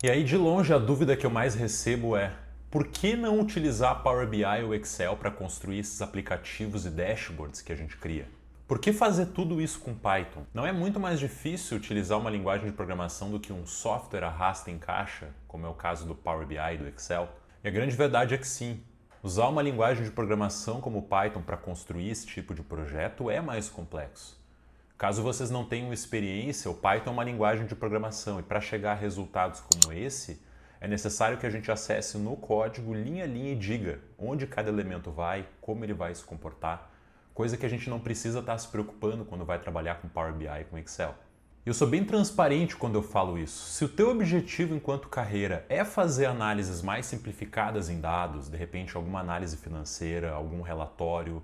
E aí, de longe, a dúvida que eu mais recebo é: por que não utilizar Power BI ou Excel para construir esses aplicativos e dashboards que a gente cria? Por que fazer tudo isso com Python? Não é muito mais difícil utilizar uma linguagem de programação do que um software arrasta em caixa, como é o caso do Power BI e do Excel? E a grande verdade é que sim. Usar uma linguagem de programação como o Python para construir esse tipo de projeto é mais complexo. Caso vocês não tenham experiência, o Python é uma linguagem de programação e para chegar a resultados como esse, é necessário que a gente acesse no código linha a linha e diga onde cada elemento vai, como ele vai se comportar, coisa que a gente não precisa estar se preocupando quando vai trabalhar com Power BI e com Excel. Eu sou bem transparente quando eu falo isso. Se o teu objetivo enquanto carreira é fazer análises mais simplificadas em dados, de repente alguma análise financeira, algum relatório,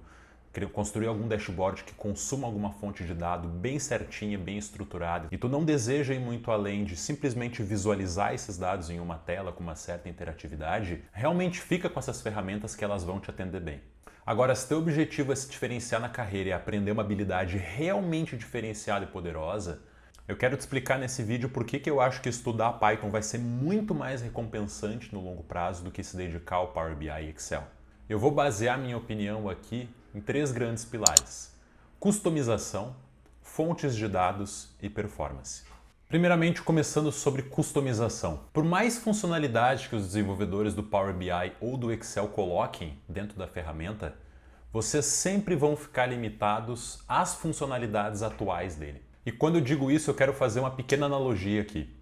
construir algum dashboard que consuma alguma fonte de dado bem certinha, bem estruturada, e tu não deseja ir muito além de simplesmente visualizar esses dados em uma tela com uma certa interatividade, realmente fica com essas ferramentas que elas vão te atender bem. Agora, se teu objetivo é se diferenciar na carreira e aprender uma habilidade realmente diferenciada e poderosa, eu quero te explicar nesse vídeo por que eu acho que estudar Python vai ser muito mais recompensante no longo prazo do que se dedicar ao Power BI e Excel. Eu vou basear minha opinião aqui em 3 grandes pilares: customização, fontes de dados e performance. Primeiramente, começando sobre customização. Por mais funcionalidade que os desenvolvedores do Power BI ou do Excel coloquem dentro da ferramenta, vocês sempre vão ficar limitados às funcionalidades atuais dele. E quando eu digo isso, eu quero fazer uma pequena analogia aqui.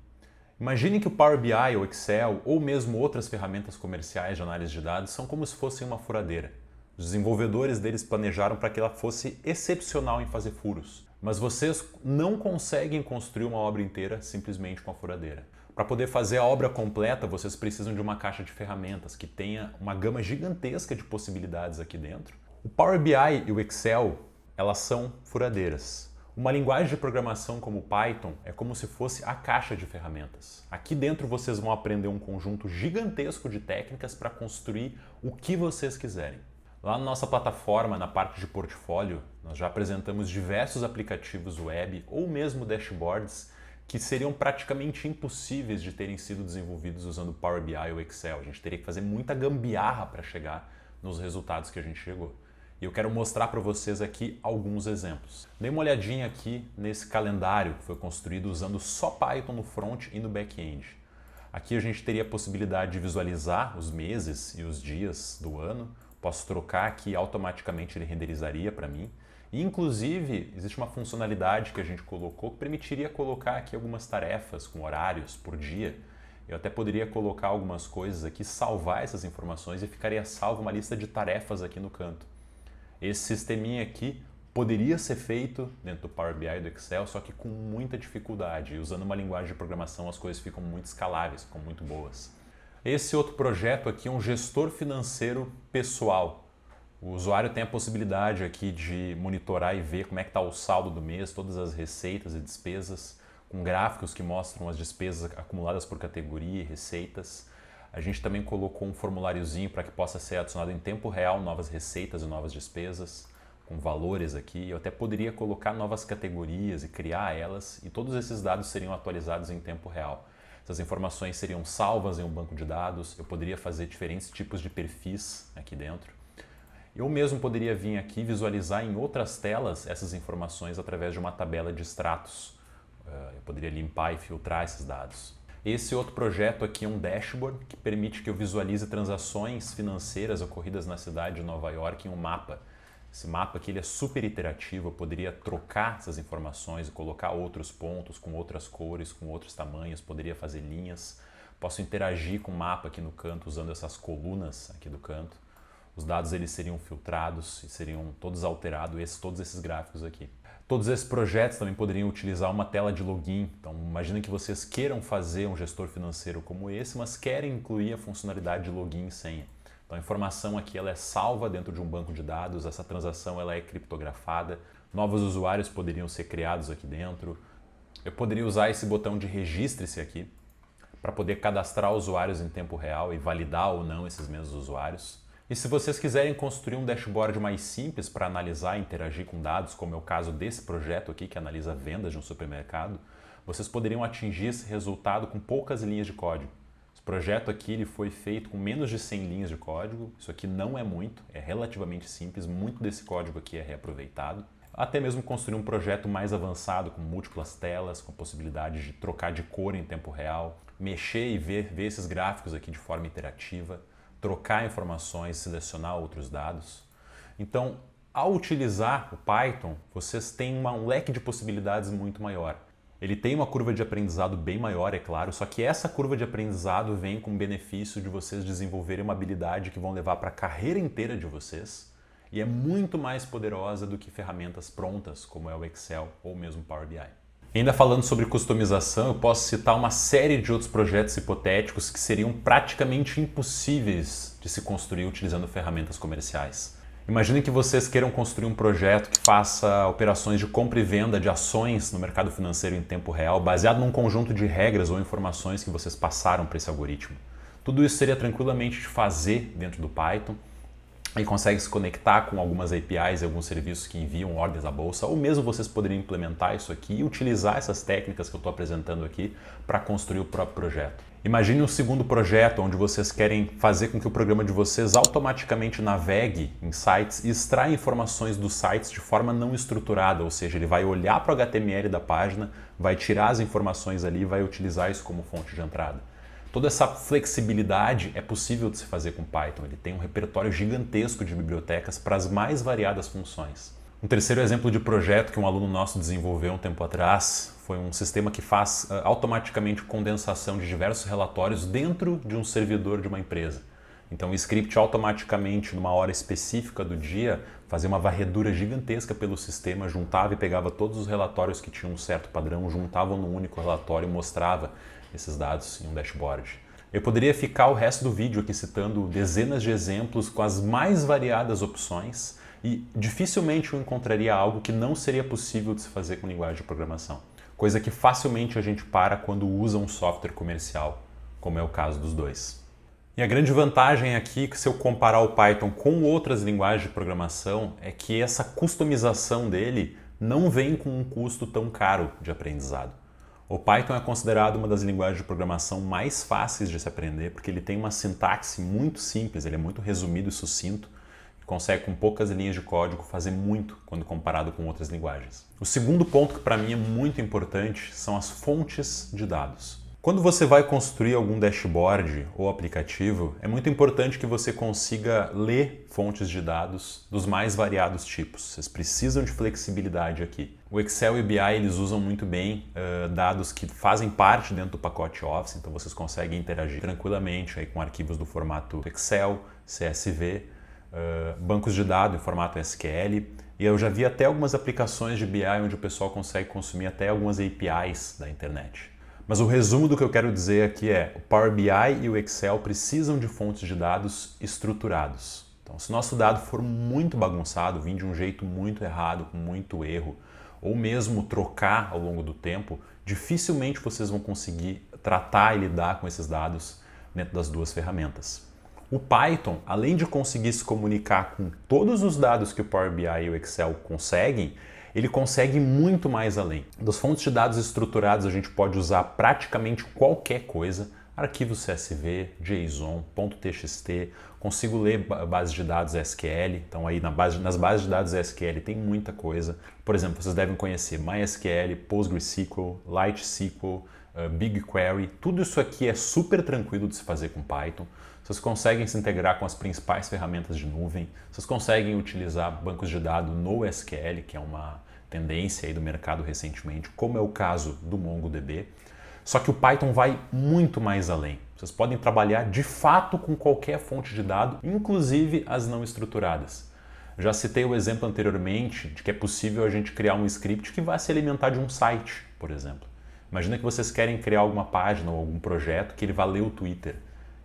Imagine que o Power BI ou Excel, ou mesmo outras ferramentas comerciais de análise de dados, são como se fossem uma furadeira. Os desenvolvedores deles planejaram para que ela fosse excepcional em fazer furos. Mas vocês não conseguem construir uma obra inteira simplesmente com a furadeira. Para poder fazer a obra completa, vocês precisam de uma caixa de ferramentas que tenha uma gama gigantesca de possibilidades aqui dentro. O Power BI e o Excel, elas são furadeiras. Uma linguagem de programação como o Python é como se fosse a caixa de ferramentas. Aqui dentro vocês vão aprender um conjunto gigantesco de técnicas para construir o que vocês quiserem. Lá na nossa plataforma, na parte de portfólio, nós já apresentamos diversos aplicativos web ou mesmo dashboards que seriam praticamente impossíveis de terem sido desenvolvidos usando Power BI ou Excel. A gente teria que fazer muita gambiarra para chegar nos resultados que a gente chegou. E eu quero mostrar para vocês aqui alguns exemplos. Dê uma olhadinha aqui nesse calendário que foi construído usando só Python no front e no back-end. Aqui a gente teria a possibilidade de visualizar os meses e os dias do ano. Posso trocar aqui, automaticamente ele renderizaria para mim. E, inclusive, existe uma funcionalidade que a gente colocou que permitiria colocar aqui algumas tarefas com horários por dia. Eu até poderia colocar algumas coisas aqui, salvar essas informações e ficaria salvo uma lista de tarefas aqui no canto. Esse sisteminha aqui poderia ser feito dentro do Power BI e do Excel, só que com muita dificuldade. E usando uma linguagem de programação as coisas ficam muito escaláveis, ficam muito boas. Esse outro projeto aqui é um gestor financeiro pessoal. O usuário tem a possibilidade aqui de monitorar e ver como é que está o saldo do mês, todas as receitas e despesas, com gráficos que mostram as despesas acumuladas por categoria e receitas. A gente também colocou um formuláriozinho para que possa ser adicionado em tempo real novas receitas e novas despesas, com valores aqui. Eu até poderia colocar novas categorias e criar elas, e todos esses dados seriam atualizados em tempo real. Essas informações seriam salvas em um banco de dados, eu poderia fazer diferentes tipos de perfis aqui dentro. Eu mesmo poderia vir aqui visualizar em outras telas essas informações através de uma tabela de extratos. Eu poderia limpar e filtrar esses dados. Esse outro projeto aqui é um dashboard que permite que eu visualize transações financeiras ocorridas na cidade de Nova York em um mapa. Esse mapa aqui ele é super iterativo, eu poderia trocar essas informações e colocar outros pontos com outras cores, com outros tamanhos, poderia fazer linhas. Posso interagir com o mapa aqui no canto usando essas colunas aqui do canto. Os dados eles seriam filtrados e seriam todos alterados, todos esses gráficos aqui. Todos esses projetos também poderiam utilizar uma tela de login. Então, imagina que vocês queiram fazer um gestor financeiro como esse, mas querem incluir a funcionalidade de login e senha. Então, a informação aqui ela é salva dentro de um banco de dados, essa transação ela é criptografada, novos usuários poderiam ser criados aqui dentro. Eu poderia usar esse botão de registre-se aqui para poder cadastrar usuários em tempo real e validar ou não esses mesmos usuários. E se vocês quiserem construir um dashboard mais simples para analisar e interagir com dados, como é o caso desse projeto aqui, que analisa vendas de um supermercado, vocês poderiam atingir esse resultado com poucas linhas de código. Esse projeto aqui ele foi feito com menos de 100 linhas de código, isso aqui não é muito, é relativamente simples, muito desse código aqui é reaproveitado. Até mesmo construir um projeto mais avançado, com múltiplas telas, com possibilidade de trocar de cor em tempo real, mexer e ver esses gráficos aqui de forma interativa, trocar informações, selecionar outros dados. Então, ao utilizar o Python, vocês têm um leque de possibilidades muito maior. Ele tem uma curva de aprendizado bem maior, é claro, só que essa curva de aprendizado vem com o benefício de vocês desenvolverem uma habilidade que vão levar para a carreira inteira de vocês e é muito mais poderosa do que ferramentas prontas, como é o Excel ou mesmo Power BI. E ainda falando sobre customização, eu posso citar uma série de outros projetos hipotéticos que seriam praticamente impossíveis de se construir utilizando ferramentas comerciais. Imagine que vocês queiram construir um projeto que faça operações de compra e venda de ações no mercado financeiro em tempo real, baseado num conjunto de regras ou informações que vocês passaram para esse algoritmo. Tudo isso seria tranquilamente de fazer dentro do Python e consegue se conectar com algumas APIs e alguns serviços que enviam ordens à bolsa, ou mesmo vocês poderiam implementar isso aqui e utilizar essas técnicas que eu estou apresentando aqui para construir o próprio projeto. Imagine um segundo projeto onde vocês querem fazer com que o programa de vocês automaticamente navegue em sites e extraia informações dos sites de forma não estruturada, ou seja, ele vai olhar para o HTML da página, vai tirar as informações ali e vai utilizar isso como fonte de entrada. Toda essa flexibilidade é possível de se fazer com Python, ele tem um repertório gigantesco de bibliotecas para as mais variadas funções. Um terceiro exemplo de projeto que um aluno nosso desenvolveu um tempo atrás foi um sistema que faz automaticamente condensação de diversos relatórios dentro de um servidor de uma empresa. Então o script automaticamente, numa hora específica do dia, fazia uma varredura gigantesca pelo sistema, juntava e pegava todos os relatórios que tinham um certo padrão, juntavam num único relatório e mostrava esses dados em um dashboard. Eu poderia ficar o resto do vídeo aqui citando dezenas de exemplos com as mais variadas opções e dificilmente eu encontraria algo que não seria possível de se fazer com linguagem de programação. Coisa que facilmente a gente para quando usa um software comercial, como é o caso dos dois. E a grande vantagem aqui, se eu comparar o Python com outras linguagens de programação, é que essa customização dele não vem com um custo tão caro de aprendizado. O Python é considerado uma das linguagens de programação mais fáceis de se aprender porque ele tem uma sintaxe muito simples, ele é muito resumido e sucinto, consegue com poucas linhas de código fazer muito quando comparado com outras linguagens. O segundo ponto que para mim é muito importante são as fontes de dados. Quando você vai construir algum dashboard ou aplicativo, é muito importante que você consiga ler fontes de dados dos mais variados tipos. Vocês precisam de flexibilidade aqui. O Excel e o BI eles usam muito bem dados que fazem parte dentro do pacote Office, então vocês conseguem interagir tranquilamente aí com arquivos do formato Excel, CSV, bancos de dados em formato SQL, e eu já vi até algumas aplicações de BI onde o pessoal consegue consumir até algumas APIs da internet. Mas o resumo do que eu quero dizer aqui é o Power BI e o Excel precisam de fontes de dados estruturados. Então, se o nosso dado for muito bagunçado, vir de um jeito muito errado, com muito erro, ou mesmo trocar ao longo do tempo, dificilmente vocês vão conseguir tratar e lidar com esses dados dentro das duas ferramentas. O Python, além de conseguir se comunicar com todos os dados que o Power BI e o Excel conseguem, ele consegue muito mais além. Das fontes de dados estruturados a gente pode usar praticamente qualquer coisa, arquivos CSV, JSON, .txt, consigo ler bases de dados SQL, então aí nas bases de dados SQL tem muita coisa. Por exemplo, vocês devem conhecer MySQL, PostgreSQL, LightSQL, BigQuery, tudo isso aqui é super tranquilo de se fazer com Python. Vocês conseguem se integrar com as principais ferramentas de nuvem, vocês conseguem utilizar bancos de dados no SQL, que é uma tendência aí do mercado recentemente, como é o caso do MongoDB. Só que o Python vai muito mais além. Vocês podem trabalhar de fato com qualquer fonte de dados, inclusive as não estruturadas. Já citei o exemplo anteriormente de que é possível a gente criar um script que vai se alimentar de um site, por exemplo. Imagina que vocês querem criar alguma página ou algum projeto que ele vai ler o Twitter.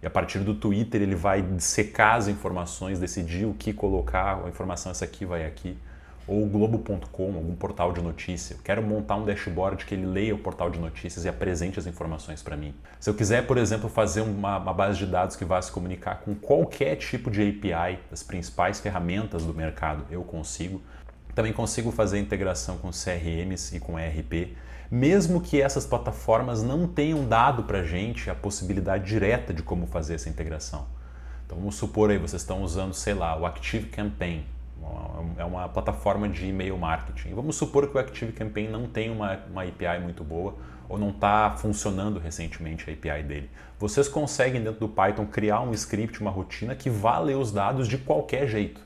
E a partir do Twitter ele vai dissecar as informações, decidir o que colocar, a informação essa aqui vai aqui. Ou o Globo.com, algum portal de notícia. Eu quero montar um dashboard que ele leia o portal de notícias e apresente as informações para mim. Se eu quiser, por exemplo, fazer uma base de dados que vá se comunicar com qualquer tipo de API das principais ferramentas do mercado, eu consigo. Também consigo fazer integração com CRMs e com ERP. mesmo que essas plataformas não tenham dado para a gente a possibilidade direta de como fazer essa integração. Então vamos supor aí, vocês estão usando, sei lá, o ActiveCampaign, é uma plataforma de e-mail marketing. Vamos supor que o ActiveCampaign não tem uma API muito boa ou não está funcionando recentemente a API dele. Vocês conseguem dentro do Python criar um script, uma rotina que vá ler os dados de qualquer jeito.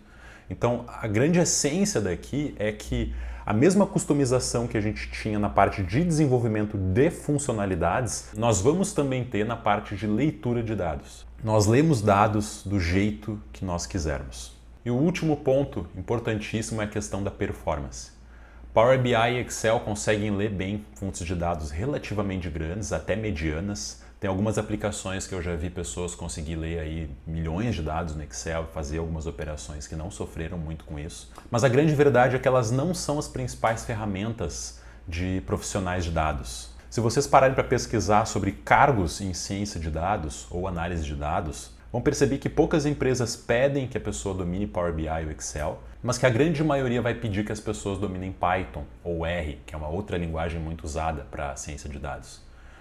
Então a grande essência daqui é que a mesma customização que a gente tinha na parte de desenvolvimento de funcionalidades, nós vamos também ter na parte de leitura de dados. Nós lemos dados do jeito que nós quisermos. E o último ponto importantíssimo é a questão da performance. Power BI e Excel conseguem ler bem fontes de dados relativamente grandes, até medianas. Tem algumas aplicações que eu já vi pessoas conseguir ler aí milhões de dados no Excel e fazer algumas operações que não sofreram muito com isso. Mas a grande verdade é que elas não são as principais ferramentas de profissionais de dados. Se vocês pararem para pesquisar sobre cargos em ciência de dados ou análise de dados, vão perceber que poucas empresas pedem que a pessoa domine Power BI ou Excel, mas que a grande maioria vai pedir que as pessoas dominem Python ou R, que é uma outra linguagem muito usada para a ciência de dados.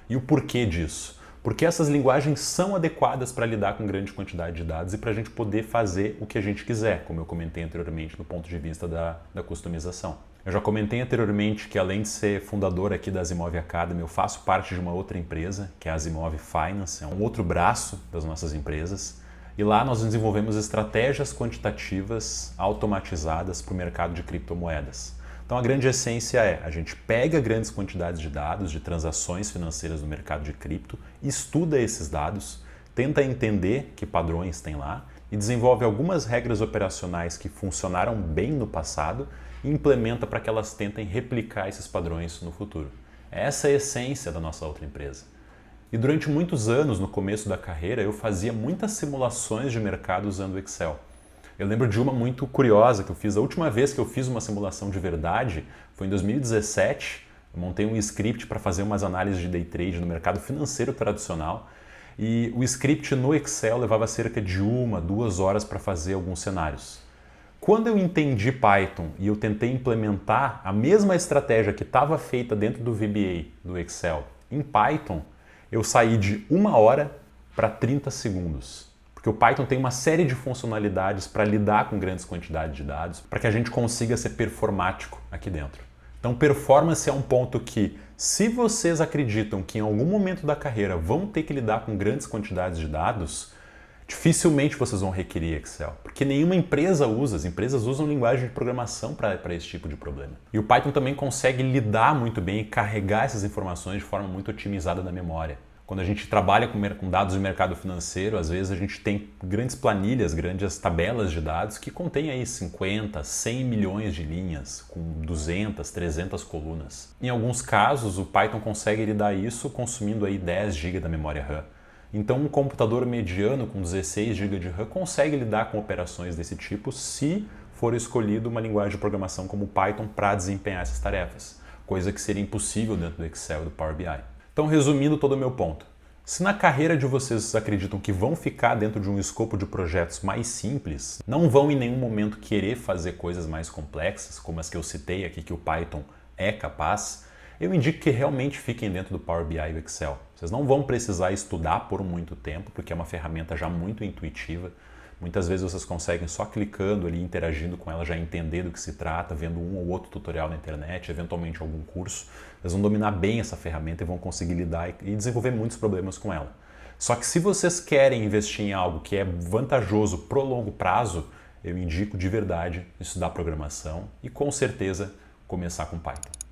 E o porquê disso? Porque essas linguagens são adequadas para lidar com grande quantidade de dados e para a gente poder fazer o que a gente quiser, como eu comentei anteriormente no ponto de vista da customização. Eu já comentei anteriormente que, além de ser fundador aqui da Asimov Academy, eu faço parte de uma outra empresa, que é a Asimov Finance, é um outro braço das nossas empresas. E lá nós desenvolvemos estratégias quantitativas automatizadas para o mercado de criptomoedas. Então a grande essência é, a gente pega grandes quantidades de dados, de transações financeiras no mercado de cripto, estuda esses dados, tenta entender que padrões tem lá e desenvolve algumas regras operacionais que funcionaram bem no passado e implementa para que elas tentem replicar esses padrões no futuro. Essa é a essência da nossa outra empresa. E durante muitos anos, no começo da carreira, eu fazia muitas simulações de mercado usando o Excel. Eu lembro de uma muito curiosa que eu fiz. A última vez que eu fiz uma simulação de verdade foi em 2017. Eu montei um script para fazer umas análises de day trade no mercado financeiro tradicional. E o script no Excel levava cerca de 1-2 horas para fazer alguns cenários. Quando eu entendi Python e eu tentei implementar a mesma estratégia que estava feita dentro do VBA do Excel em Python, eu saí de 1 hora para 30 segundos. Porque o Python tem uma série de funcionalidades para lidar com grandes quantidades de dados, para que a gente consiga ser performático aqui dentro. Então, performance é um ponto que, se vocês acreditam que em algum momento da carreira vão ter que lidar com grandes quantidades de dados, dificilmente vocês vão requerer Excel, porque nenhuma empresa usa, as empresas usam linguagem de programação para esse tipo de problema. E o Python também consegue lidar muito bem e carregar essas informações de forma muito otimizada na memória. Quando a gente trabalha com dados de mercado financeiro, às vezes a gente tem grandes planilhas, grandes tabelas de dados que contêm aí 50, 100 milhões de linhas, com 200, 300 colunas. Em alguns casos, o Python consegue lidar isso consumindo aí 10 GB da memória RAM. Então, um computador mediano com 16 GB de RAM consegue lidar com operações desse tipo se for escolhido uma linguagem de programação como o Python para desempenhar essas tarefas, coisa que seria impossível dentro do Excel e do Power BI. Então, resumindo todo o meu ponto, se na carreira de vocês acreditam que vão ficar dentro de um escopo de projetos mais simples, não vão em nenhum momento querer fazer coisas mais complexas, como as que eu citei aqui que o Python é capaz, eu indico que realmente fiquem dentro do Power BI e do Excel. Vocês não vão precisar estudar por muito tempo, porque é uma ferramenta já muito intuitiva. Muitas vezes vocês conseguem só clicando ali, interagindo com ela, já entender do que se trata, vendo um ou outro tutorial na internet, eventualmente algum curso. Vocês vão dominar bem essa ferramenta e vão conseguir lidar e desenvolver muitos problemas com ela. Só que se vocês querem investir em algo que é vantajoso pro longo prazo, eu indico de verdade estudar programação e com certeza começar com Python.